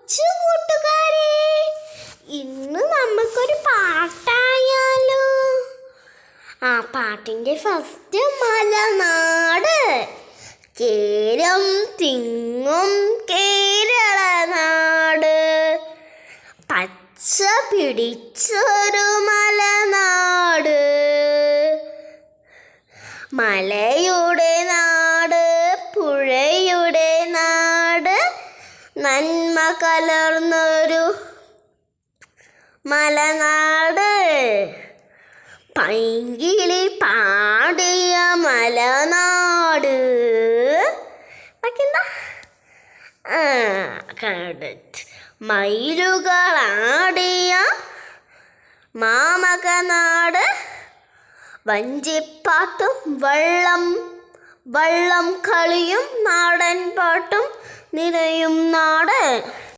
കൊച്ചു കൂട്ടുകാരെ, ഇന്ന് നമുക്കൊരു പാട്ടായാലോ? ആ പാട്ടിൻ്റെ ഫസ്റ്റ് മലനാട്. കേരം തിങ്ങും കേരള നാട്, പച്ച പിടിച്ചൊരു മലനാട്, മലയുടെ നാട്, പുഴയുടെ നാട്, നന്മ കലർന്നൊരു മലനാട്, പൈങ്കിളി പാടിയ മലനാട്. മയിലുകളാടിയ മാമകനാട്, വഞ്ചിപ്പാട്ടും വള്ളം കളിയും നാടൻ പാട്ടും നിറയും നാട്.